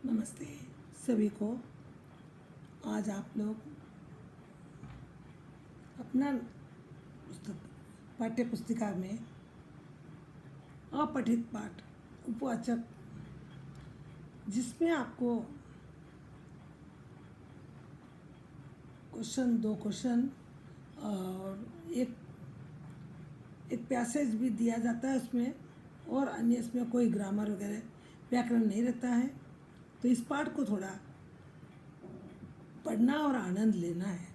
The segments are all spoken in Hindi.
नमस्ते सभी को। आज आप लोग अपना पाठ्य पुस्तिका में अपठित पाठ उपवाचक, जिसमें आपको दो क्वेश्चन और एक पैसेज भी दिया जाता है उसमें, और अन्य इसमें कोई ग्रामर वगैरह व्याकरण नहीं रहता है। तो इस पाठ को थोड़ा पढ़ना और आनंद लेना है,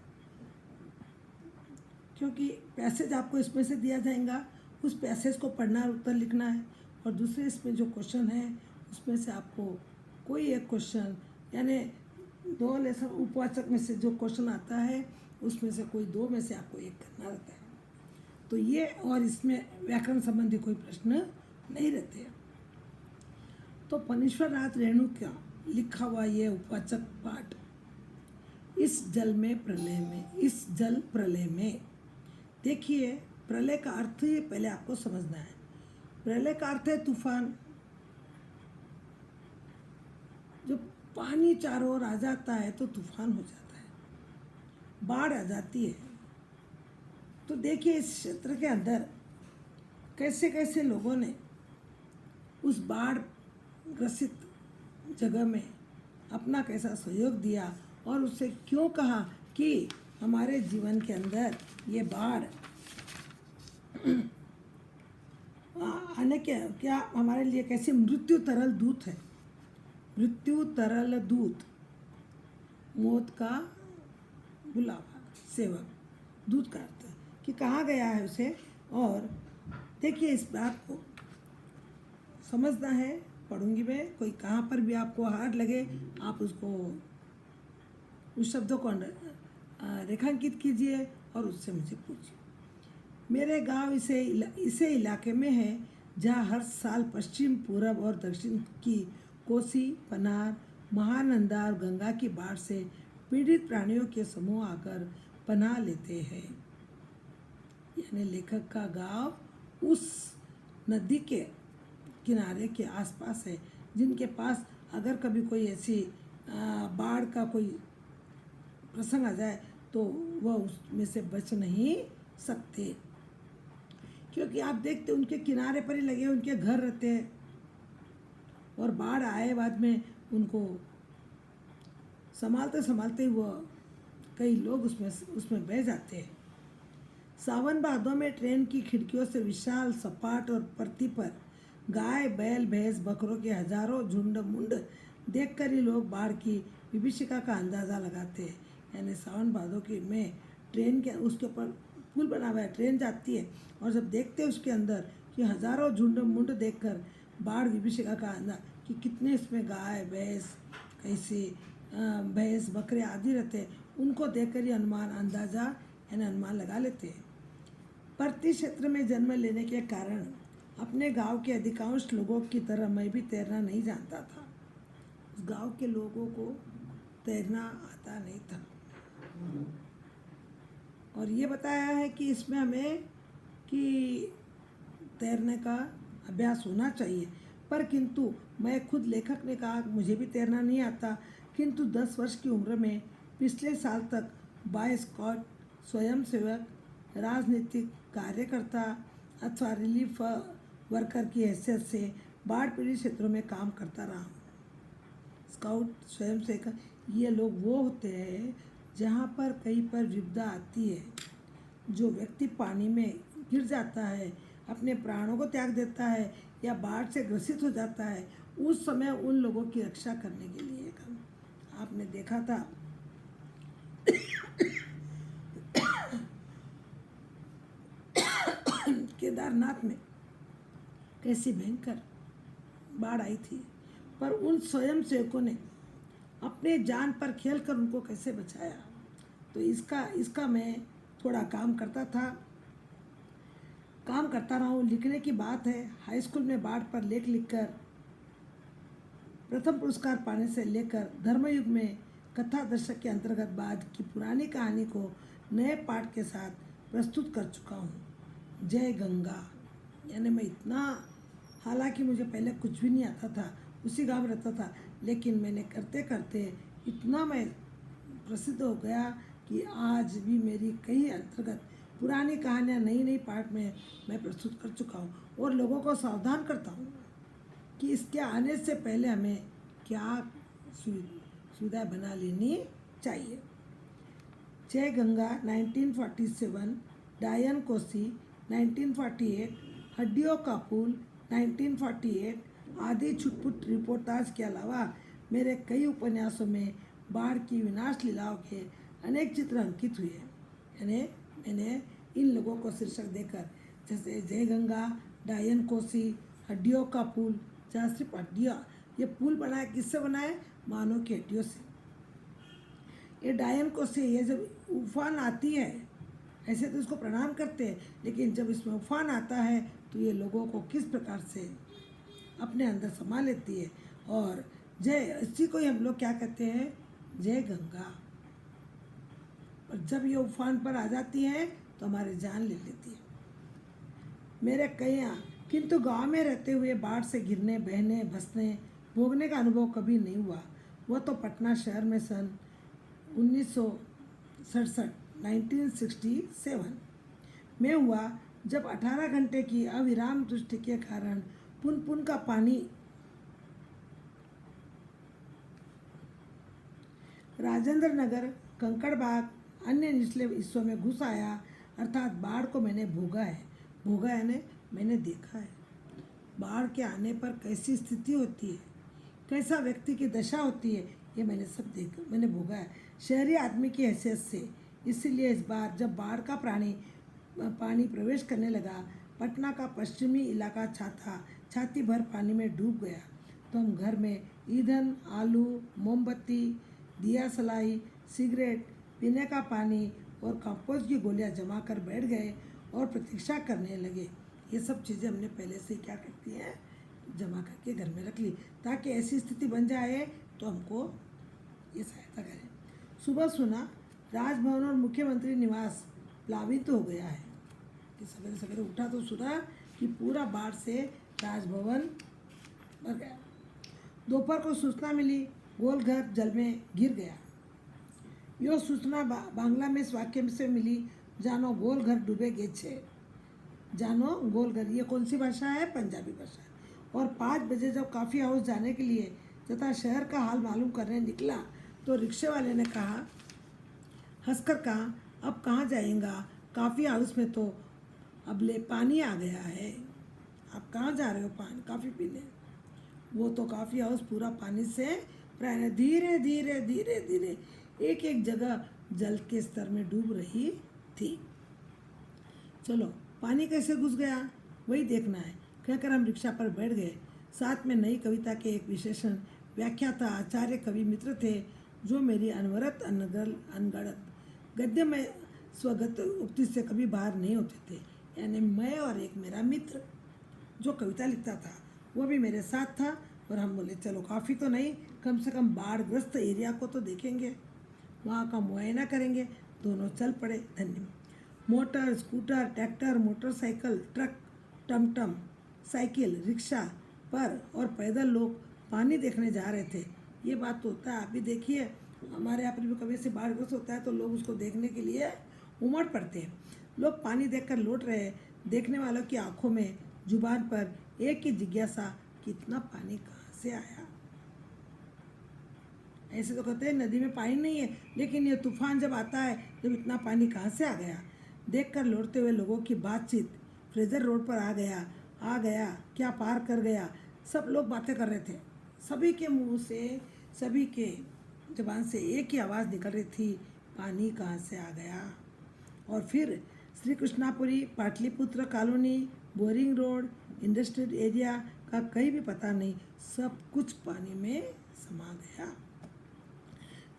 क्योंकि पैसेज आपको इसमें से दिया जाएगा, उस पैसेज को पढ़ना और उत्तर लिखना है। और दूसरे इसमें जो क्वेश्चन है उसमें से आपको कोई एक क्वेश्चन, यानी दो लेसन उपवाचक में से जो क्वेश्चन आता है उसमें से कोई दो में से आपको एक करना रहता है। तो ये, और इसमें व्याकरण संबंधी कोई प्रश्न नहीं रहते। तो फणीश्वर नाथ रेणु का लिखा हुआ ये उपवाचक पाठ, इस जल प्रलय में। देखिए, प्रलय का अर्थ ये पहले आपको समझना है। प्रलय का अर्थ है तूफान। जब पानी चारों ओर आ जाता है तो तूफान हो जाता है, बाढ़ आ जाती है। तो देखिए, इस क्षेत्र के अंदर कैसे कैसे लोगों ने उस बाढ़ ग्रसित जगह में अपना कैसा सहयोग दिया, और उससे क्यों कहा कि हमारे जीवन के अंदर ये बाढ़ आने के क्या हमारे लिए कैसे मृत्यु तरल दूत है। मृत्यु तरल दूत, मौत का बुलावा, सेवक, दूत का अर्थ है कि कहाँ गया है उसे। और देखिए, इस बात को समझना है। पढ़ूंगी मैं, कोई कहाँ पर भी आपको हार्ड लगे आप उसको, उस शब्दों को रेखांकित कीजिए और उससे मुझे पूछिए। मेरे गांव इसे इलाके में है जहाँ हर साल पश्चिम, पूरब और दक्षिण की कोसी, पनार, महानंदा और गंगा की बाढ़ से पीड़ित प्राणियों के समूह आकर पनाह लेते हैं। यानी लेखक का गांव उस नदी के किनारे के आसपास है जिनके पास अगर कभी कोई ऐसी बाढ़ का कोई प्रसंग आ जाए तो वह उसमें से बच नहीं सकते, क्योंकि आप देखते उनके किनारे पर ही लगे उनके घर रहते हैं, और बाढ़ आए बाद में उनको संभालते संभालते वह कई लोग उसमें बह जाते हैं। सावन भादों में ट्रेन की खिड़कियों से विशाल सपाट और परती पर गाय, बैल, भैंस, बकरों के हजारों झुंड मुंड देखकर ही लोग बाढ़ की विभीषिका का अंदाज़ा लगाते हैं। यानी सावन भादों की में ट्रेन के उसके ऊपर पुल बना हुआ है, ट्रेन जाती है, और जब देखते हैं उसके अंदर कि हजारों झुंड मुंड देखकर बाढ़ विभीषिका का अंदाजा कि कितने इसमें गाय, भैंस, कैसे भैंस, बकरे आदि रहते हैं, उनको देखकर ही अंदाज़ा यानी अनुमान लगा लेते हैं। परती क्षेत्र में जन्म लेने के कारण अपने गांव के अधिकांश लोगों की तरह मैं भी तैरना नहीं जानता था। उस गांव के लोगों को तैरना आता नहीं था, और ये बताया है कि इसमें हमें कि तैरने का अभ्यास होना चाहिए। पर किंतु मैं खुद, लेखक ने कहा मुझे भी तैरना नहीं आता, किंतु 10 वर्ष की उम्र में पिछले साल तक बॉय स्काउट, स्वयंसेवक, राजनीतिक कार्यकर्ता अथवा रिलीफ वर्कर की हैसियत से बाढ़ पीड़ित क्षेत्रों में काम करता रहा हूँ। स्काउट, स्वयंसेवक, ये लोग वो होते हैं जहाँ पर कहीं पर विपदा आती है, जो व्यक्ति पानी में गिर जाता है, अपने प्राणों को त्याग देता है या बाढ़ से ग्रसित हो जाता है, उस समय उन लोगों की रक्षा करने के लिए काम। आपने देखा था केदारनाथ में कैसी भयंकर बाढ़ आई थी, पर उन स्वयं सेवकों ने अपने जान पर खेलकर उनको कैसे बचाया। तो इसका मैं थोड़ा काम करता रहा हूँ। लिखने की बात है, हाई स्कूल में बाढ़ पर लेख लिखकर प्रथम पुरस्कार पाने से लेकर धर्मयुग में कथा दर्शक के अंतर्गत बाढ़ की पुरानी कहानी को नए पाठ के साथ प्रस्तुत कर चुका हूँ। जय गंगा। यानी मैं इतना, हालांकि मुझे पहले कुछ भी नहीं आता था, उसी गांव में रहता था, लेकिन मैंने करते करते इतना मैं प्रसिद्ध हो गया कि आज भी मेरी कई अंतर्गत पुरानी कहानियाँ नई नई पार्ट में मैं प्रस्तुत कर चुका हूँ और लोगों को सावधान करता हूँ कि इसके आने से पहले हमें क्या सुविधा बना लेनी चाहिए। जय गंगा 1947, डायन कोसी 1948, हड्डियों का पुल 1948 आदि छुटपुट रिपोर्टाज के अलावा मेरे कई उपन्यासों में बाढ़ की विनाश लीलाओं के अनेक चित्र अंकित हुए हैं। यानी मैंने इन लोगों को शीर्षक देकर, जैसे जय गंगा, डायन कोसी, हड्डियों का पुल, जहाँ सिर्फ हड्डियाँ, ये पुल बनाए किससे बनाए? मानव की हड्डियों से। ये डायन कोसी, ये जब उफान आती है, ऐसे तो इसको प्रणाम करते हैं, लेकिन जब इसमें उफान आता है तो ये लोगों को किस प्रकार से अपने अंदर समा लेती है। और जय, इसी को ही हम लोग क्या कहते हैं? जय गंगा। और जब ये उफान पर आ जाती है तो हमारी जान ले लेती है। मेरे कई, किंतु गांव में रहते हुए बाढ़ से गिरने, बहने, धंसने, भोगने का अनुभव कभी नहीं हुआ। वह तो पटना शहर में सन 1967 1967 में हुआ, जब 18 घंटे की अविराम वृष्टि के कारण पुन का पानी राजेंद्र नगर, कंकड़बाग, अन्य निचले हिस्सों में घुस आया। अर्थात बाढ़ को मैंने भोगा है। भोगा यानी मैंने देखा है। बाढ़ के आने पर कैसी स्थिति होती है, कैसा व्यक्ति की दशा होती है, ये मैंने सब देखा, मैंने भोगा है शहरी आदमी की हैसियत से। इसीलिए इस बार जब बाढ़ का पानी प्रवेश करने लगा, पटना का पश्चिमी इलाका छाती भर पानी में डूब गया, तो हम घर में ईंधन, आलू, मोमबत्ती, दिया सलाई, सिगरेट, पीने का पानी और कंपोस्ट की गोलियां जमा कर बैठ गए और प्रतीक्षा करने लगे। ये सब चीज़ें हमने पहले से क्या करती हैं, जमा करके घर में रख ली, ताकि ऐसी स्थिति बन जाए तो हमको ये सहायता करें। सुबह सुना राजभवन और मुख्यमंत्री निवास प्लावित हो गया है। कि सवेरे सवेरे उठा तो सुना कि पूरा बाढ़ से राजभवन भर गया। दोपहर को सूचना मिली, गोलघर जल में गिर गया। यह सूचना बांग्ला में इस वाक्य से मिली, जानो गोलघर डूबे गेछे। जानो गोलघर, ये कौन सी भाषा है? पंजाबी भाषा। और 5 बजे जब कॉफ़ी हाउस जाने के लिए तथा शहर का हाल मालूम करने निकला, तो रिक्शे वाले ने कहा, हंसकर कहा, अब कहाँ जाएगा? कॉफ़ी हाउस में तो अबले पानी आ गया है। आप कहाँ जा रहे हो कॉफ़ी पीने? वो तो कॉफ़ी हाउस पूरा पानी से प्राय धीरे धीरे धीरे धीरे एक एक जगह जल के स्तर में डूब रही थी। चलो, पानी कैसे घुस गया वही देखना है, कहकर हम रिक्शा पर बैठ गए। साथ में नई कविता के एक विशेषण व्याख्याता आचार्य कवि मित्र थे, जो मेरी अनवरत अनगढ़त गद्य में स्वगत उक्ति से कभी बाहर नहीं होते थे। यानी मैं और एक मेरा मित्र जो कविता लिखता था, वो भी मेरे साथ था। और हम बोले, चलो काफ़ी तो नहीं, कम से कम बाढ़ग्रस्त एरिया को तो देखेंगे, वहाँ का मुआयना करेंगे। दोनों चल पड़े। धन्यवाद। Motor, scooter, tractor, motorcycle, truck, टमटम, साइकिल, रिक्शा पर और पैदल लोग पानी देखने जा रहे थे। ये बात तो होता है, आप भी देखिए, हमारे यहाँ पर भी कभी से बाढ़ग्रस्त होता है तो लोग उसको देखने के लिए उमड़ पड़ते हैं। लोग पानी देखकर लौट रहे हैं। देखने वालों की आंखों में, जुबान पर एक ही जिज्ञासा, कितना पानी कहाँ से आया? ऐसे तो कहते हैं नदी में पानी नहीं है, लेकिन ये तूफान जब आता है, जब इतना पानी कहाँ से आ गया? देखकर लौटते हुए लोगों की बातचीत, फ्रेजर रोड पर आ गया, क्या पार कर गया, सब लोग बातें कर रहे थे। सभी के मुंह से, सभी के जुबान से एक ही आवाज़ निकल रही थी, पानी कहाँ से आ गया? और फिर Shri Krishnapuri, Pataliputra colony, boring road, industrial area का कहीं भी पता नहीं, सब कुछ पानी में समा गया।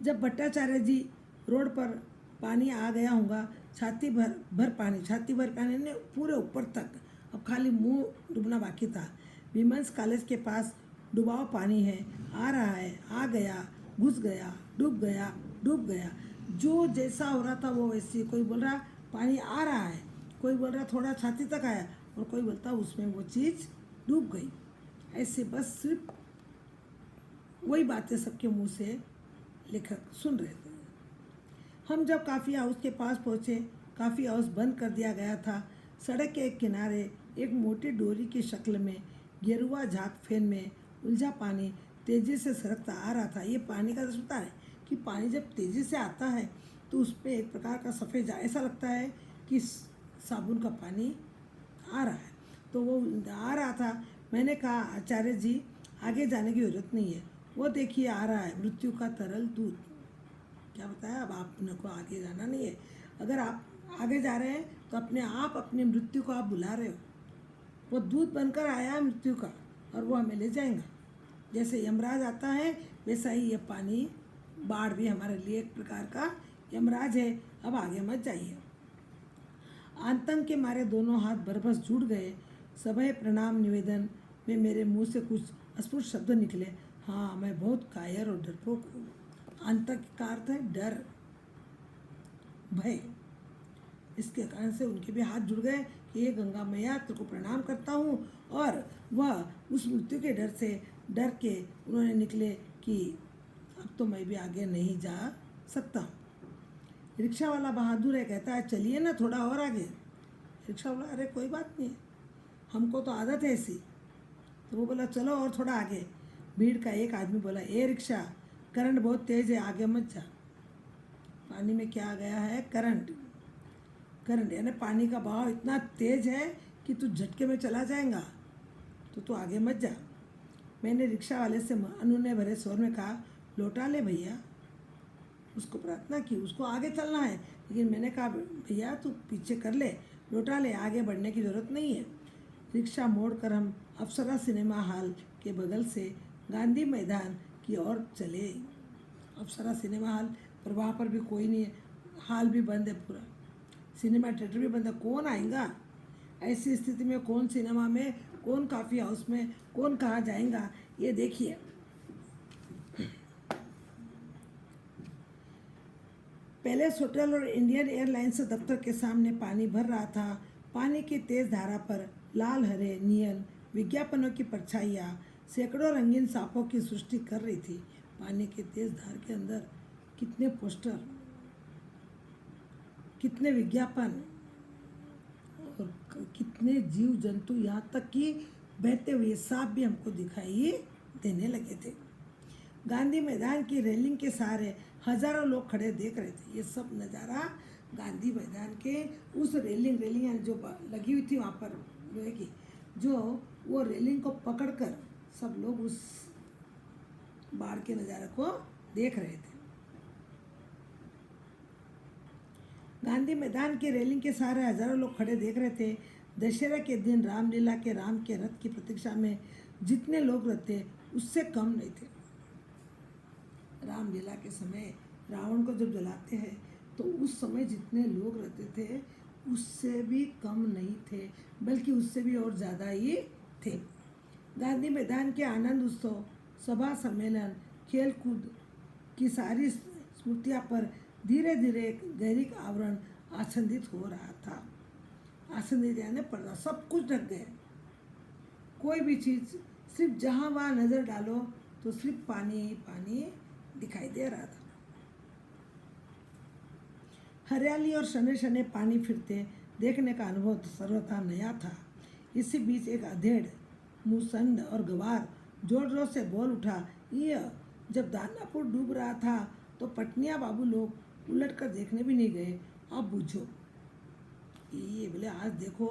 जब भट्टाचार्य जी रोड पर पानी आ गया होगा, छाती भर पानी ने पूरे ऊपर तक, अब खाली मुंह डूबना बाकी था। विमेंस कॉलेज के पास डुबाव पानी है, आ रहा है, आ गया, घुस गया, डूब गया। जो जैसा हो रहा था वो वैसे, कोई बोल रहा पानी आ रहा है, कोई बोल रहा थोड़ा छाती तक आया, और कोई बोलता उसमें वो चीज़ डूब गई। ऐसे बस सिर्फ वही बातें सबके मुंह से लेखक सुन रहे थे। हम जब कॉफ़ी हाउस के पास पहुँचे, कॉफ़ी हाउस बंद कर दिया गया था। सड़क के एक किनारे एक मोटी डोरी की शक्ल में गेरुआ झाग फेन में उलझा पानी तेज़ी से सरकता आ रहा था। ये पानी का दृश्य है कि पानी जब तेज़ी से आता है तो उसमें एक प्रकार का सफ़ेद ऐसा लगता है कि साबुन का पानी आ रहा है। तो वो आ रहा था। मैंने कहा, आचार्य जी, आगे जाने की ज़रूरत नहीं है, वो देखिए आ रहा है, मृत्यु का तरल दूध। क्या बताया, अब आपने को आगे जाना नहीं है। अगर आप आगे जा रहे हैं तो अपने आप अपनी मृत्यु को आप बुला रहे हो। वो दूध बनकर आया है मृत्यु का, और वो हमें ले जाएगा। जैसे यमराज आता है वैसा ही ये पानी बाढ़ भी हमारे लिए एक प्रकार का यमराज है। अब आगे मत जाइए। आतंक के मारे दोनों हाथ बरबस जुड़ गए। सभय प्रणाम निवेदन में मेरे मुंह से कुछ अस्फुट शब्द निकले। हाँ, मैं बहुत कायर और डरपोक हूँ। आतंक का अर्थ है डर, भय। इसके कारण से उनके भी हाथ जुड़ गए कि ये गंगा मैया, तेरे को प्रणाम करता हूँ। और वह उस मृत्यु के डर के उन्होंने निकले कि अब तो मैं भी आगे नहीं जा सकता हूँ। रिक्शा वाला बहादुर है, कहता है चलिए ना थोड़ा और आगे। रिक्शा वाला, अरे कोई बात नहीं है, हमको तो आदत है ऐसी। तो वो बोला चलो और थोड़ा आगे। भीड़ का एक आदमी बोला, ए रिक्शा, करंट बहुत तेज़ है, आगे मत जा। पानी में क्या आ गया है, करंट। करंट यानी पानी का बहाव इतना तेज़ है कि तू झटके में चला जाएगा, तो तू आगे मत जा। मैंने रिक्शा वाले से अनुनय भरे स्वर में कहा, लौटा ले भैया। उसको प्रार्थना की, उसको आगे चलना है, लेकिन मैंने कहा भैया तू पीछे कर ले, लौटा ले, आगे बढ़ने की ज़रूरत नहीं है। रिक्शा मोड़कर हम अप्सरा सिनेमा हॉल के बगल से गांधी मैदान की ओर चले। अप्सरा सिनेमा हॉल, पर वहाँ पर भी कोई नहीं है, हॉल भी बंद है पूरा, सिनेमा थिएटर भी बंद है, कौन आएगा? ऐसी स्थिति में कौन सिनेमा में, कौन कॉफ़ी हाउस में, कौन कहाँ जाएगा? ये देखिए। पैलेस होटल और इंडियन एयरलाइंस दफ्तर के सामने पानी भर रहा था। पानी की तेज धारा पर लाल हरे नील विज्ञापनों की परछाइयाँ सैकड़ों रंगीन सांपों की सृष्टि कर रही थी। पानी की तेज धार के अंदर कितने पोस्टर, कितने विज्ञापन और कितने जीव जंतु, यहाँ तक कि बहते हुए सांप भी हमको दिखाई देने लगे थे। गांधी मैदान की रेलिंग के सहारे हजारों लोग खड़े देख रहे थे। ये सब नज़ारा गांधी मैदान के उस रेलिंग यानी जो लगी हुई थी वहाँ पर लोहे की, जो वो रेलिंग को पकड़कर सब लोग उस बाढ़ के नज़ारे को देख रहे थे। गांधी मैदान की रेलिंग के सहारे हजारों लोग खड़े देख रहे थे। दशहरा के दिन रामलीला के राम के रथ की प्रतीक्षा में जितने लोग रहते उससे कम नहीं थे। रामलीला के समय रावण को जब जलाते हैं तो उस समय जितने लोग रहते थे उससे भी कम नहीं थे, बल्कि उससे भी और ज़्यादा ही थे। गांधी मैदान के आनंद उत्सव, सभा सम्मेलन, खेल कूद की सारी स्मृतियाँ पर धीरे धीरे एक गहरी आवरण आच्छादित हो रहा था। आच्छादित यानी पर्दा, सब कुछ ढक गए। कोई भी चीज़, सिर्फ जहाँ वहाँ नज़र डालो तो सिर्फ पानी ही पानी दिखाई दे रहा था। हरियाली और शने शने पानी फिरते देखने का अनुभव सर्वथा नया था। इसी बीच एक अधेड़, मुसंड और गवार जोर जोर से बोल उठा, यह जब दानापुर डूब रहा था तो पटनिया बाबू लोग उलट कर देखने भी नहीं गए, अब बूझो। ये बोले, आज देखो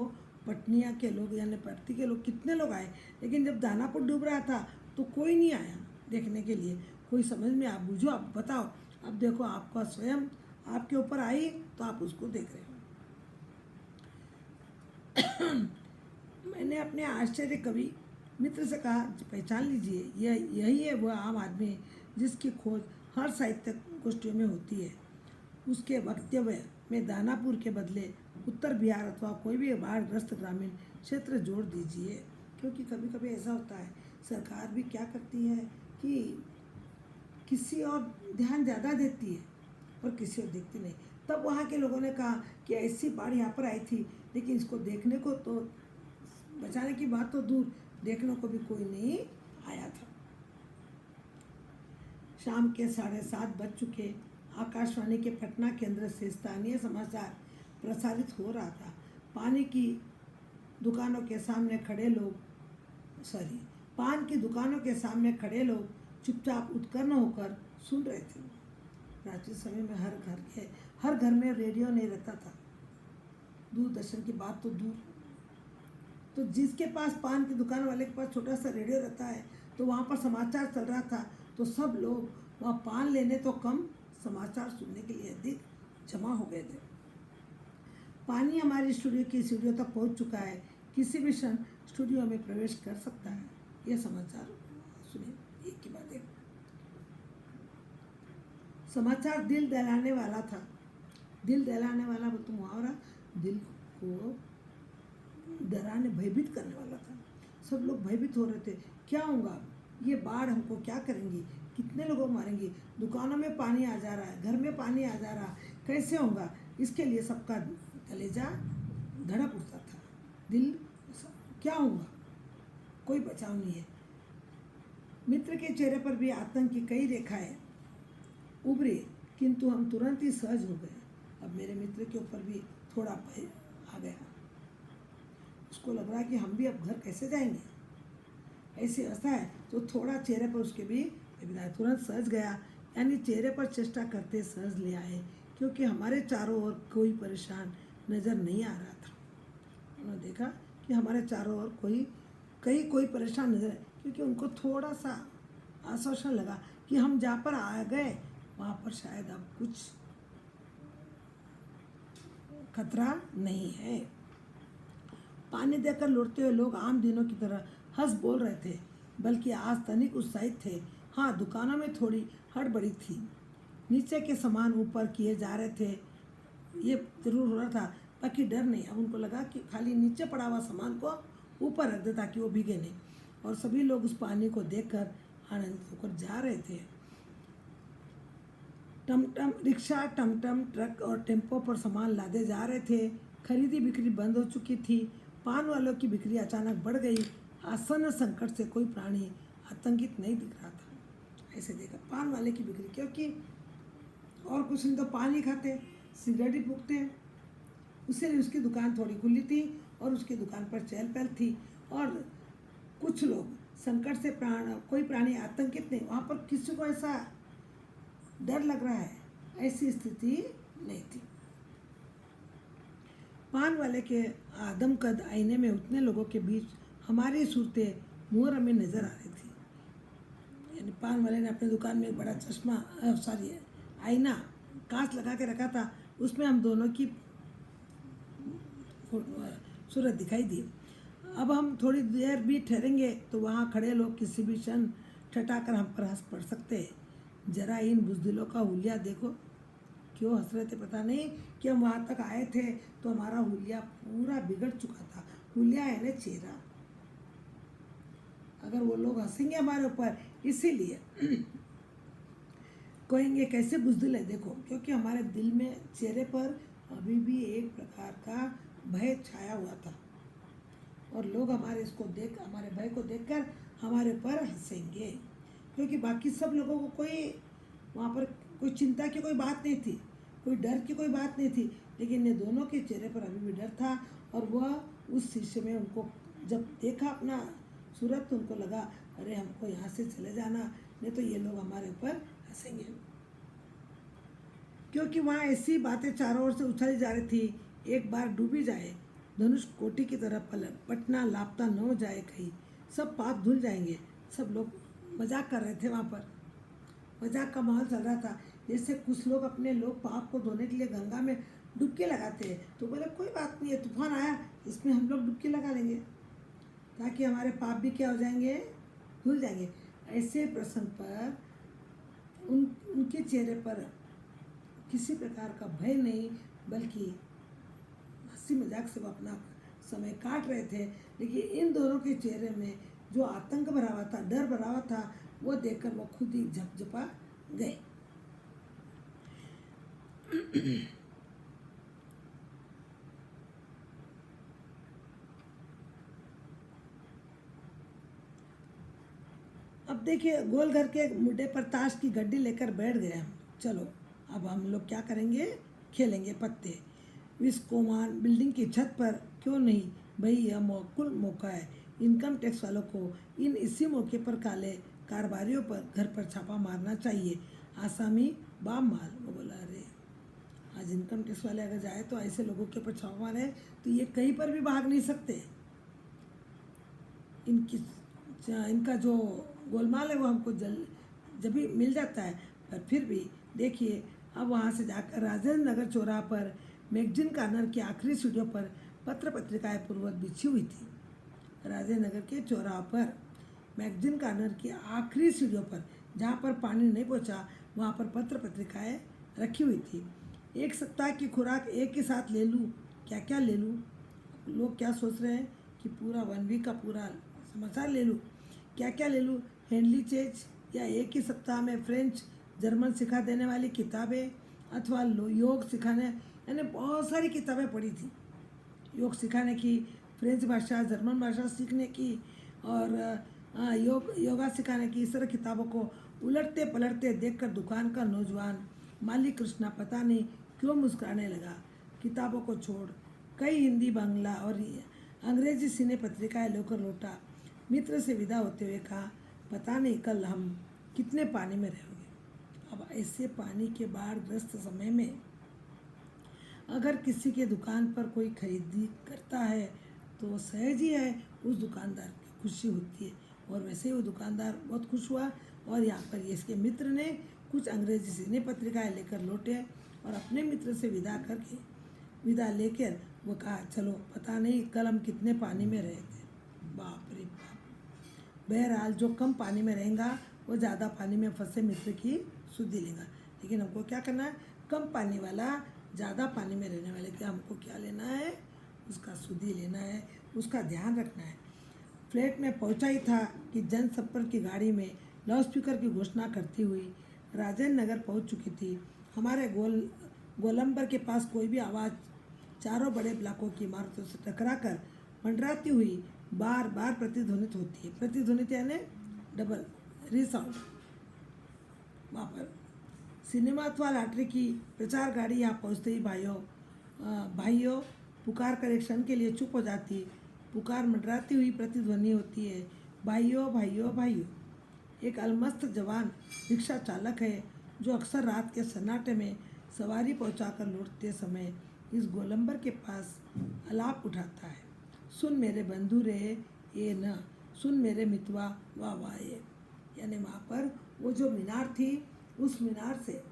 पटनिया के लोग यानी पट्टी के लोग कितने लोग आए, लेकिन जब दानापुर डूब रहा था तो कोई नहीं आया देखने के लिए। कोई समझ में, आप बूझो, आप बताओ। अब देखो आपका स्वयं आपके ऊपर आई तो आप उसको देख रहे हो। मैंने अपने आश्चर्य कवि मित्र से कहा, पहचान लीजिए, यही है वह आम आदमी जिसकी खोज हर साहित्य गोष्ठियों में होती है। उसके वक्तव्य में दानापुर के बदले उत्तर बिहार अथवा कोई भी बाढ़ग्रस्त ग्रामीण क्षेत्र जोड़ दीजिए, क्योंकि कभी कभी ऐसा होता है, सरकार भी क्या करती है कि किसी और ध्यान ज़्यादा देती है और किसी और देखती नहीं। तब वहाँ के लोगों ने कहा कि ऐसी बाढ़ यहाँ पर आई थी, लेकिन इसको देखने को तो, बचाने की बात तो दूर, देखने को भी कोई नहीं आया था। शाम के 7:30 बज चुके। आकाशवाणी के पटना केंद्र से स्थानीय समाचार प्रसारित हो रहा था। पानी की दुकानों के सामने खड़े लोग पान की दुकानों के सामने खड़े लोग चुपचाप उत्कीर्ण होकर सुन रहे थे। प्राचीन समय में हर घर में रेडियो नहीं रहता था। दूरदर्शन की बात तो दूर। तो जिसके पास पान की दुकान वाले के पास छोटा सा रेडियो रहता है, तो वहाँ पर समाचार चल रहा था, तो सब लोग वहाँ पान लेने तो कम, समाचार सुनने के लिए अधिक जमा हो गए थे। पानी हमारी स्टूडियो की सीढ़ियों तक पहुँच चुका है। किसी भी क्षण स्टूडियो में प्रवेश कर सकता है। यह समाचार सुनिए, एक की बात एक। समाचार दिल दहलाने वाला था। दिल दहलाने वाला तो मुहावरा, दिल को डराने, भयभीत करने वाला था। सब लोग भयभीत हो रहे थे। क्या होगा? ये बाढ़ हमको क्या करेंगी? कितने लोगों को मारेंगी? दुकानों में पानी आ जा रहा है, घर में पानी आ जा रहा है, कैसे होगा? इसके लिए सबका कलेजा धड़क उठता था। दिल, क्या होगा? कोई बचाव नहीं है। मित्र के चेहरे पर भी आतंक की कई रेखाएं उभरी, किंतु हम तुरंत ही सहज हो गए। अब मेरे मित्र के ऊपर भी थोड़ा भय आ गया। उसको लग रहा है कि हम भी अब घर कैसे जाएंगे, ऐसी अवस्था है। तो थोड़ा चेहरे पर उसके भी तुरंत सहज गया, यानी चेहरे पर चेष्टा करते सहज ले आए, क्योंकि हमारे चारों ओर कोई परेशान नज़र नहीं आ रहा था। उन्होंने देखा कि हमारे चारों ओर कोई परेशान नजर, क्योंकि उनको थोड़ा सा आश्वासन लगा कि हम जहाँ पर आ गए वहाँ पर शायद अब कुछ खतरा नहीं है। पानी देकर लौटते हुए लोग आम दिनों की तरह हंस बोल रहे थे, बल्कि आज तनिक उत्साहित थे। हाँ, दुकानों में थोड़ी हड़बड़ी थी। नीचे के सामान ऊपर किए जा रहे थे, ये जरूर हो रहा था, बाकी डर नहीं। अब उनको लगा कि खाली नीचे पड़ा हुआ सामान को ऊपर रख दे ताकि वो भीगे नहीं। और सभी लोग उस पानी को देखकर आनंदित होकर जा रहे थे। रिक्शा, टमटम, ट्रक और टेम्पो पर सामान लादे जा रहे थे। खरीदी बिक्री बंद हो चुकी थी। पान वालों की बिक्री अचानक बढ़ गई। आसन्न संकट से कोई प्राणी आतंकित नहीं दिख रहा था। ऐसे देखा पान वाले की बिक्री, क्योंकि और कुछ नहीं तो पानी खाते, सिगरेट ही फूकते, इसीलिए उसकी दुकान थोड़ी खुली थी और उसकी दुकान पर चहल पहल थी। और कुछ लोग संकट से कोई प्राणी आतंकित नहीं, वहाँ पर किसी को ऐसा डर लग रहा है, ऐसी स्थिति नहीं थी। पान वाले के आदमकद आईने में उतने लोगों के बीच हमारी सूरतें मुहर में नजर आ रही थी। यानी पान वाले ने अपनी दुकान में एक बड़ा चश्मा आईना कांच लगा के रखा था, उसमें हम दोनों की सूरत दिखाई दी। अब हम थोड़ी देर भी ठहरेंगे तो वहाँ खड़े लोग किसी भी क्षण ठटाकर हम पर हंस पड़ सकते हैं। जरा इन बुजदिलों का हुलिया देखो, क्यों हंस रहे थे पता नहीं कि हम वहाँ तक आए थे तो हमारा हुलिया पूरा बिगड़ चुका था। हुलिया है ना चेहरा, अगर वो लोग हंसेंगे हमारे ऊपर, इसीलिए कहेंगे कैसे बुजदिल है देखो, क्योंकि हमारे दिल में, चेहरे पर अभी भी एक प्रकार का भय छाया हुआ था। और लोग हमारे भय को देखकर हमारे ऊपर हंसेंगे, क्योंकि बाकी सब लोगों को वहाँ पर कोई चिंता की कोई बात नहीं थी, कोई डर की कोई बात नहीं थी, लेकिन ये दोनों के चेहरे पर अभी भी डर था। और वह उस शीशे में उनको जब देखा अपना सूरत, तो उनको लगा अरे हमको यहाँ से चले जाना, नहीं तो ये लोग हमारे ऊपर हंसेंगे। क्योंकि वहाँ ऐसी बातें चारों ओर से उछाली जा रही थी, एक बार डूबी जाए धनुष कोटि की तरह पटना लापता न हो जाए कहीं, सब पाप धुल जाएंगे। सब लोग मजाक कर रहे थे, वहाँ पर मजाक का माहौल चल रहा था। जैसे कुछ लोग अपने पाप को धोने के लिए गंगा में डुबकी लगाते हैं, तो बोले कोई बात नहीं है, तूफान आया इसमें हम लोग डुबकी लगा लेंगे ताकि हमारे पाप भी क्या हो जाएंगे, धुल जाएंगे। ऐसे प्रसंग पर उनके चेहरे पर किसी प्रकार का भय नहीं, बल्कि हंसी मजाक से वो अपना समय काट रहे थे। लेकिन इन दोनों के चेहरे में जो आतंक भरा हुआ था, डर भरा हुआ था, वो देखकर वो खुद ही झपझपा गए। अब देखिए गोल घर के मुड्डे पर ताश की गड्डी लेकर बैठ गए हम। चलो अब हम लोग क्या करेंगे, खेलेंगे पत्ते। विस्कोमान बिल्डिंग की छत पर क्यों नहीं भाई, यह मौकुल मौका है। इनकम टैक्स वालों को इसी मौके पर काले कारोबारियों पर घर पर छापा मारना चाहिए। आसामी बाम माल, वो बोला अरे आज इनकम टैक्स वाले अगर जाए तो ऐसे लोगों के ऊपर छापा मारे तो ये कहीं पर भी भाग नहीं सकते। इनका जो गोलमाल है वो हमको जब भी मिल जाता है। पर फिर भी देखिए अब वहाँ से जाकर राजेंद्र नगर चौराहा पर मैगजीन कॉर्नर की आखिरी सीढ़ियों पर पत्र पत्रिकाएं पूर्वक बिछी हुई थी। राजेंद्र नगर के चौराहा पर मैगजीन कॉर्नर की आखिरी सीढ़ियों पर जहाँ पर पानी नहीं पहुँचा वहाँ पर पत्र पत्रिकाएं रखी हुई थी। एक सप्ताह की खुराक एक ही साथ ले लूँ, क्या क्या ले लूँ। लोग क्या सोच रहे हैं कि पूरा 1 वीक का पूरा समाचार ले लूँ, क्या क्या ले लूँ। हेनली चेज या एक ही सप्ताह में फ्रेंच जर्मन सिखा देने वाली किताबें, अथवा योग सिखाने, यानी बहुत सारी किताबें पढ़ी थी योग सिखाने की, फ्रेंच भाषा जर्मन भाषा सीखने की और योगा सिखाने की। इस तरह किताबों को उलटते पलटते देखकर दुकान का नौजवान मालिक कृष्णा पता नहीं क्यों मुस्कुराने लगा। किताबों को छोड़ कई हिंदी, बांग्ला और अंग्रेजी सिने पत्रिकाएं लेकर लौटा। मित्र से विदा होते हुए कहा, पता नहीं कल हम कितने पानी में रहोगे। अब ऐसे पानी के बाढ़ ग्रस्त समय में अगर किसी के दुकान पर कोई खरीदी करता है तो सहज ही है उस दुकानदार की खुशी होती है। और वैसे ही वो दुकानदार बहुत खुश हुआ और यहाँ पर इसके मित्र ने कुछ अंग्रेजी सिने पत्रिकाएं लेकर लौटे और अपने मित्र से विदा लेकर वो कहा, चलो पता नहीं कल हम कितने पानी में रहे थे। बाप रे बाप। बहरहाल जो कम पानी में रहेगा वो ज़्यादा पानी में फंसे मित्र की सुधि लेगा। लेकिन हमको क्या करना है, कम पानी वाला ज़्यादा पानी में रहने वाले का हमको क्या लेना है, उसका सुधि लेना है, उसका ध्यान रखना है। फ्लैट में पहुंचा ही था कि जनसंपर्क की गाड़ी में लाउडस्पीकर की घोषणा करती हुई राजेंद्र नगर पहुंच चुकी थी। हमारे गोलंबर के पास कोई भी आवाज़ चारों बड़े ब्लॉकों की इमारतों से टकराकर मंडराती हुई बार बार प्रतिध्वनित होती है। प्रतिध्वनित यानी डबल रिसाउंड। वहाँ पर सिनेमा अथवा लॉटरी की प्रचार गाड़ी यहाँ पहुँचते ही भाइयों पुकार कर एक क्षण के लिए चुप हो जाती। पुकार मंडराती हुई प्रतिध्वनि होती है, भाइयों भाइयों भाइयों। एक अलमस्त जवान रिक्शा चालक है जो अक्सर रात के सन्नाटे में सवारी पहुंचाकर लौटते समय इस गोलंबर के पास आलाप उठाता है, सुन मेरे बंधु रे ये न, सुन मेरे मितवा वाह वाह ये। यानी वहाँ पर वो जो मीनार थी उस मीनार से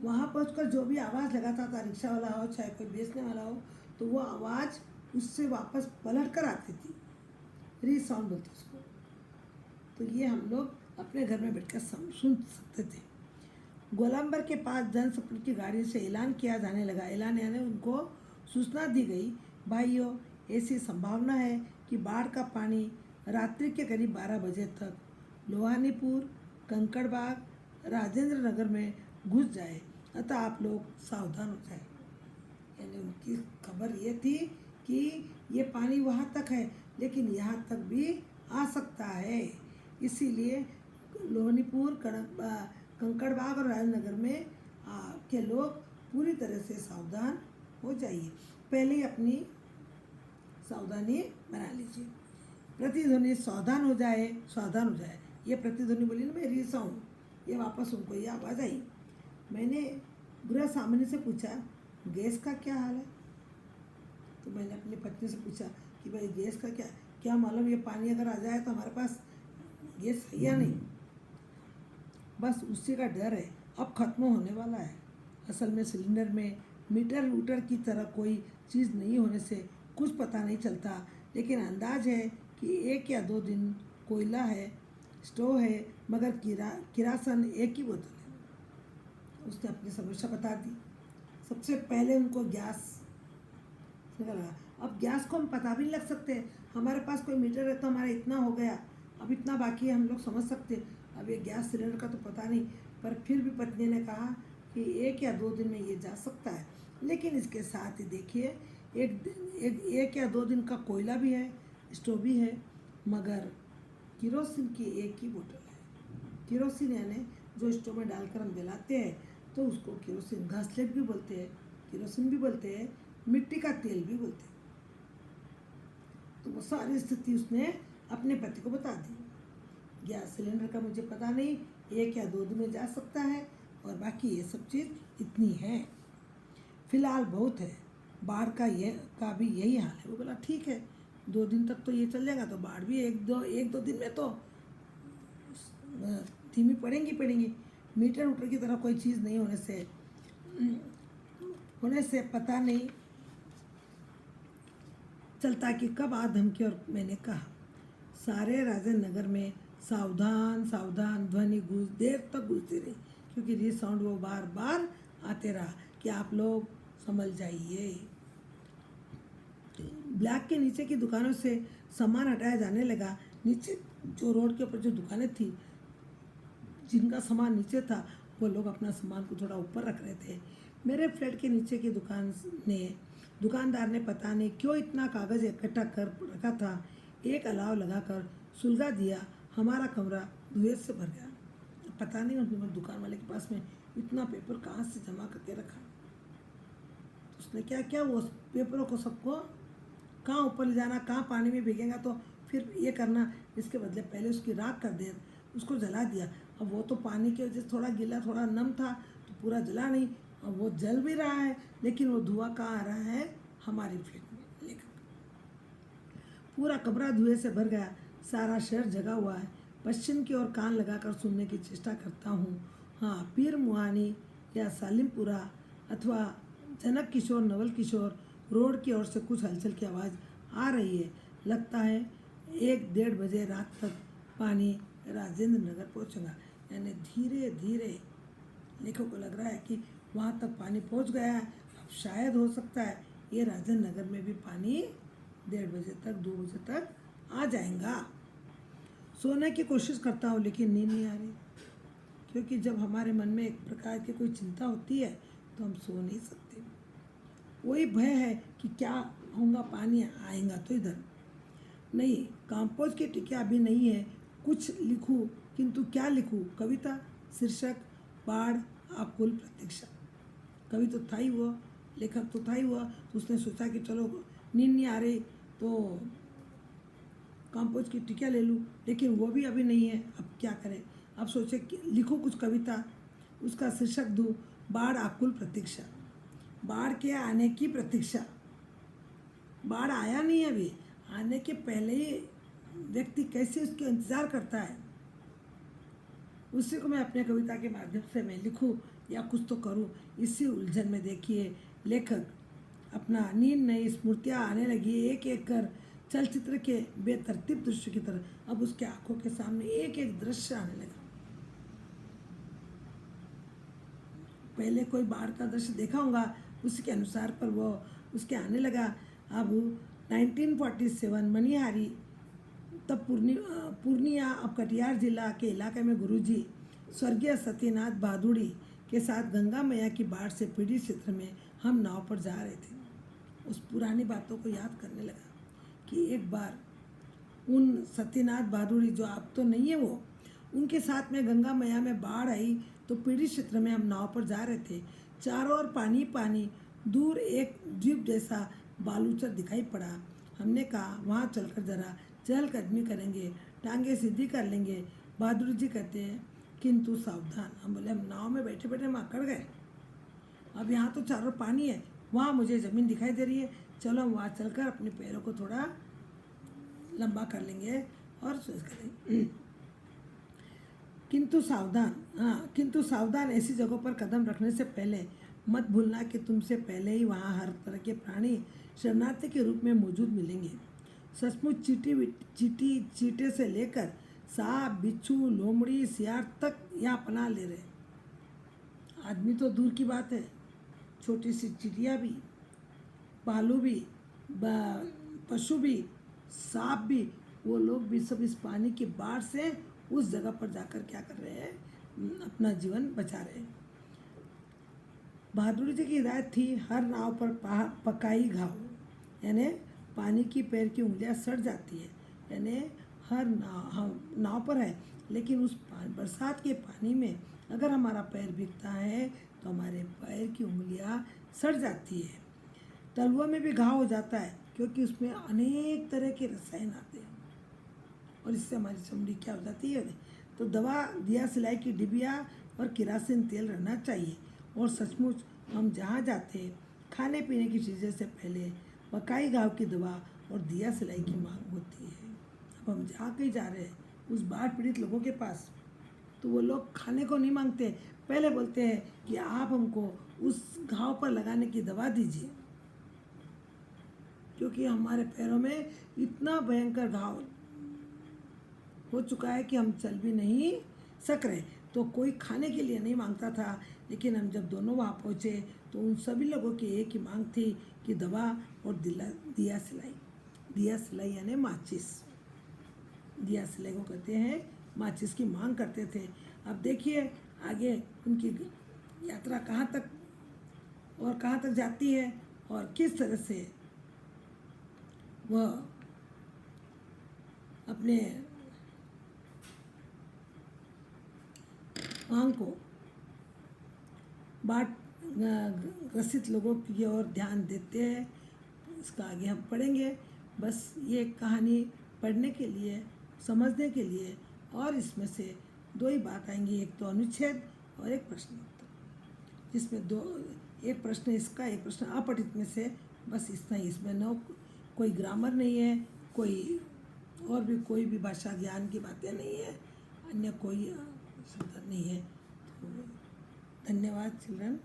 वहाँ पहुँचकर जो भी आवाज़ लगाता था, रिक्शा वाला हो चाहे कोई बेचने वाला हो, तो वो आवाज़ उससे वापस पलट कर आती थी। रीसाउंड बोलते उसको। तो ये हम लोग अपने घर में बैठकर सुन सकते थे। गोलंबर के पास जनसंपर्क की गाड़ी से ऐलान किया जाने लगा। ऐलान यानी उनको सूचना दी गई, भाइयों ऐसी संभावना है कि बाढ़ का पानी रात्रि के करीब 12 बजे तक लोहानीपुर, कंकड़बाग, राजेंद्र नगर में घुस जाए, अतः आप लोग सावधान हो जाए। यानी उनकी खबर ये थी कि ये पानी वहाँ तक है लेकिन यहाँ तक भी आ सकता है, इसीलिए लोहानीपुर, कंकड़बाग और राजेंद्र नगर में के लोग पूरी तरह से सावधान हो जाइए। पहले ही अपनी सावधानी बना लीजिए। प्रतिध्वनि सावधान हो जाए, सावधान हो जाए, ये प्रतिध्वनि बोली ना, मैं रीसाउंड, ये वापस उनको ये आवाज़ आई। मैंने बुरा सामने से पूछा, गैस का क्या हाल है? तो मैंने अपनी पत्नी से पूछा कि भाई गैस का क्या मालूम, ये पानी अगर आ जाए तो हमारे पास गैस है या नहीं। बस उसी का डर है, अब ख़त्म होने वाला है। असल में सिलेंडर में मीटर वूटर की तरह कोई चीज़ नहीं होने से कुछ पता नहीं चलता, लेकिन अंदाज है कि 1 या 2 दिन कोयला है, स्टोव है, मगर किरासन एक ही बोतल है। उसने अपनी समस्या बता दी। सबसे पहले उनको गैस लगा। अब गैस को हम पता भी नहीं लग सकते, हमारे पास कोई मीटर है तो हमारा इतना हो गया, अब इतना बाकी है, हम लोग समझ सकते। अब ये गैस सिलेंडर का तो पता नहीं, पर फिर भी पत्नी ने कहा कि 1 या 2 दिन में ये जा सकता है। लेकिन इसके साथ ही देखिए एक या दो दिन का कोयला भी है, स्टोव भी है, मगर केरोसिन की एक ही बोतल है। केरोसिन यानी जो स्टोव में डालकर हम जलाते हैं तो उसको केरोसिन, घासलेट भी बोलते हैं, केरोसिन भी बोलते हैं, मिट्टी का तेल भी बोलते हैं। तो वो सारी स्थिति उसने अपने पति को बता दी। गैस सिलेंडर का मुझे पता नहीं, 1 या 2 दिन में जा सकता है, और बाकी ये सब चीज़ इतनी है, फिलहाल बहुत है, बाढ़ का भी यही हाल है। वो बोला ठीक है, 2 दिन तक तो ये चल जाएगा, तो बाढ़ भी एक दो दिन में तो धीमी पड़ेंगी। मीटर उटर की तरह कोई चीज़ नहीं होने से पता नहीं चलता कि कब आ धमकी। और मैंने कहा सारे राजेंद्र नगर में सावधान सावधान ध्वनि देर तक गूंजती रही, क्योंकि री साउंड वो बार बार आते रहा कि आप लोग संभल जाइए। ब्लैक के नीचे की दुकानों से सामान हटाया जाने लगा। नीचे जो रोड के ऊपर जो दुकानें थी, जिनका सामान नीचे था, वो लोग अपना सामान को थोड़ा ऊपर रख रहे थे। मेरे फ्लैट के नीचे की दुकानदार ने पता नहीं क्यों इतना कागज़ इकट्ठा कर रखा था, एक अलाव लगाकर सुलगा दिया। हमारा कमरा धुएं से भर गया। पता नहीं उन्होंने दुकान वाले के पास में इतना पेपर कहाँ से जमा करके रखा। उसने क्या किया, वो पेपरों को सबको कहाँ ऊपर ले जाना, कहाँ पानी में भीगेगा तो फिर ये करना, इसके बदले पहले उसकी राख कर दे, उसको जला दिया। अब वो तो पानी की वजह से थोड़ा गीला थोड़ा नम था, तो पूरा जला नहीं, और वो जल भी रहा है, लेकिन वो धुआं कहाँ आ रहा है, हमारी फ्लैट में लेकर। पूरा कमरा धुएं से भर गया, सारा शहर जगा हुआ है। पश्चिम की ओर कान लगाकर सुनने की चेष्टा करता हूँ। हाँ, पीर मुहानी या सालिमपुरा अथवा जनक किशोर, नवल किशोर रोड की ओर से कुछ हलचल की आवाज़ आ रही है। लगता है 1-1:30 बजे रात तक पानी राजेंद्र नगर पहुँचेगा। यानी धीरे धीरे लेखक को लग रहा है कि वहाँ तक पानी पहुँच गया है। अब शायद हो सकता है ये राजेंद्र नगर में भी पानी 1:30 बजे तक, 2 बजे तक आ जाएगा। सोने की कोशिश करता हूँ, लेकिन नींद नहीं आ रही, क्योंकि जब हमारे मन में एक प्रकार की कोई चिंता होती है तो हम सो नहीं सकते। वही भय है कि क्या होगा, पानी आएगा तो इधर नहीं। कंपोज की टिकिया अभी नहीं है, कुछ लिखूं, किंतु क्या लिखूं? कविता, शीर्षक बाढ़ आकुल प्रतीक्षा। कवि तो था ही वो, लेखक तो था ही वो, तो उसने सोचा कि चलो नींद नहीं आ रही तो कंपोज की टिकिया ले लूँ, लेकिन वो भी अभी नहीं है। अब क्या करें? अब सोचे कि लिखूं कुछ कविता, उसका शीर्षक दूँ बाढ़ आकुल प्रतीक्षा। बाढ़ के आने की प्रतीक्षा। बाढ़ आया नहीं है अभी, आने के पहले ही व्यक्ति कैसे उसका इंतज़ार करता है, उसी को मैं अपने कविता के माध्यम से मैं लिखूं या कुछ तो करूं। इसी उलझन में देखिए लेखक अपना नींद नई स्मृतियाँ आने लगी एक एक कर, चलचित्र के बेतरतीब दृश्य की तरह। अब उसके आंखों के सामने एक एक दृश्य आने लगा। पहले कोई बाढ़ का दृश्य देखा होगा, उसी के अनुसार पर वो उसके आने लगा। अब 1947 मनिहारी, तब पूर्णिया, अब कटिहार जिला के इलाके में गुरुजी स्वर्गीय सत्यनाथ भादुड़ी के साथ गंगा मैया की बाढ़ से पीड़ित क्षेत्र में हम नाव पर जा रहे थे। उस पुरानी बातों को याद करने लगा कि एक बार उन सत्यनाथ भादुड़ी, जो अब तो नहीं है वो, उनके साथ में गंगा मैया में बाढ़ आई तो पीड़ित क्षेत्र में हम नाव पर जा रहे थे। चारों ओर पानी पानी, दूर एक द्वीप जैसा बालूचर दिखाई पड़ा। हमने कहा वहाँ चलकर जरा चहलकदमी करेंगे, टांगे सीधी कर लेंगे। बहादुर जी कहते हैं किंतु सावधान। हम बोले हम नाव में बैठे बैठे हम अकड़ गए, अब यहाँ तो चारों पानी है, वहाँ मुझे ज़मीन दिखाई दे रही है, चलो हम वहाँ चलकर अपने पैरों को थोड़ा लंबा कर लेंगे और सोच करेंगे। किंतु सावधान, हाँ किंतु सावधान, ऐसी जगहों पर कदम रखने से पहले मत भूलना कि तुमसे पहले ही वहाँ हर तरह के प्राणी शरणार्थी के रूप में मौजूद मिलेंगे। सचमुच चीटे से लेकर सांप, बिच्छू, लोमड़ी, सियार तक यहाँ पनाह ले रहे। आदमी तो दूर की बात है, छोटी सी चिड़िया भी, भालू भी, पशु भी, सांप भी, वो लोग भी सब इस पानी की बाढ़ से उस जगह पर जाकर क्या कर रहे हैं, अपना जीवन बचा रहे हैं। बहादुर जी की हिदायत थी हर नाव पर पकाई घाव, यानी पानी की पैर की उंगलियां सड़ जाती है, यानी हर नाव पर है, लेकिन उस बरसात के पानी में अगर हमारा पैर भीगता है तो हमारे पैर की उंगलियां सड़ जाती है। तलुआ में भी घाव हो जाता है क्योंकि उसमें अनेक तरह के रसायन आते हैं और इससे हमारी चमड़ी क्या हो जाती है। तो दवा, दिया सिलाई की डिबिया और किरासिन तेल रहना चाहिए। और सचमुच हम जहाँ जाते हैं, खाने पीने की चीज़ें से पहले पकाई घाव की दवा और दिया सिलाई की मांग होती है। अब हम जहाँ कहीं जा रहे हैं उस बाढ़ पीड़ित लोगों के पास, तो वो लोग खाने को नहीं मांगते, पहले बोलते हैं कि आप हमको उस घाव पर लगाने की दवा दीजिए, क्योंकि हमारे पैरों में इतना भयंकर घाव हो चुका है कि हम चल भी नहीं सक रहे। तो कोई खाने के लिए नहीं मांगता था, लेकिन हम जब दोनों वहाँ पहुँचे तो उन सभी लोगों की एक ही मांग थी कि दवा और दिया सिलाई। दिया सिलाई यानी माचिस, दिया सिलाई को कहते हैं, माचिस की मांग करते थे। अब देखिए आगे उनकी यात्रा कहाँ तक जाती है और किस तरह से वह अपने मांग को बाढ़ ग्रसित लोगों की ओर ध्यान देते हैं। इसका आगे हम पढ़ेंगे। बस ये कहानी पढ़ने के लिए, समझने के लिए, और इसमें से दो ही बात आएंगी, एक तो अनुच्छेद और एक प्रश्न उत्तर, जिसमें दो, एक प्रश्न इसका, एक प्रश्न अपठित में से, बस इतना ही। इसमें न कोई ग्रामर नहीं है, कोई और भी कोई भी भाषा ज्ञान की बातें नहीं है, अन्य कोई शब्द नहीं है। तो धन्यवाद चिल्ड्रन।